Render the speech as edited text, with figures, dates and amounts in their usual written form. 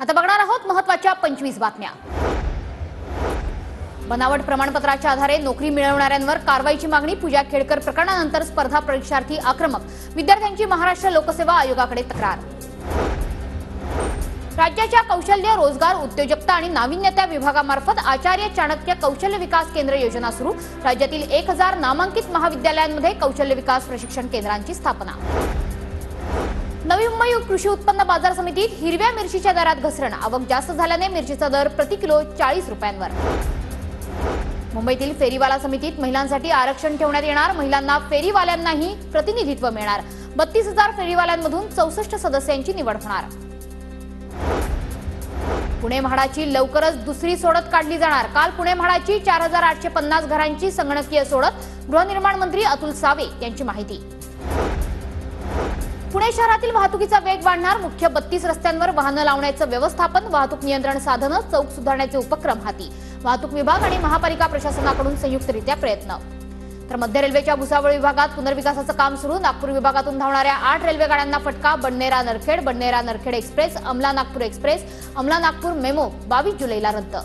आता बघणार आहोत महत्त्वाच्या 25 बातम्या। बनावट प्रमाणपत्राच्या आधारे नोकरी मिळवणाऱ्यांवर कारवाईची मागणी। पूजा खेडकर प्रकरणानंतर स्पर्धा परीक्षार्थी आक्रमक। विद्यार्थ्यांची महाराष्ट्र लोकसेवा आयोगाकडे तक्रार। राज्याच्या कौशल्य, रोजगार, उद्योजकता आणि नाविन्यता विभागामार्फत आचार्य चाणक्य कौशल्य विकास केंद्र योजना सुरू। राज्यातील 1000 नामांकित महाविद्यालयांमध्ये कौशल्य विकास प्रशिक्षण केंद्रांची स्थापना। नवी मुंबई कृषी उत्पन्न बाजार समितीत हिरव्या मिरचीच्या दरात घसरण। आवक जास्त झाल्याने मिरचीचा दर प्रति किलो 40 रुपयांवर। मुंबईतील फेरीवाला समितीत महिलांसाठी आरक्षण ठेवण्यात येणार। महिलांना फेरीवाल्यांनाही प्रतिनिधित्व मिळणार। 32,000 फेरीवाल्यांमधून 64 सदस्यांची निवड होणार। पुणे म्हाडाची लवकरच दुसरी सोडत काढली जाणार। काल पुणे म्हाडाची 4850 घरांची संगणकीय सोडत। गृहनिर्माण मंत्री अतुल सावे यांची माहिती। पुणे शहरातील वाहतुकीचा वेग वाढणार। मुख्य 32 रस्त्यांवर वाहनं लावण्याचं व्यवस्थापन। वाहतूक नियंत्रण साधनं, चौक सुधारण्याचे उपक्रम हाती। वाहतूक विभाग आणि महापालिका प्रशासनाकडून संयुक्तरित्या प्रयत्न। तर मध्य रेल्वेच्या भुसावळ विभागात पुनर्विकासाचं काम सुरू। नागपूर विभागातून धावणाऱ्या 8 रेल्वे गाड्यांना फटका। बडनेरा नरखेड एक्सप्रेस, अमला नागपूर एक्सप्रेस, अमला नागपूर मेमो 22 जुलैला रद्द।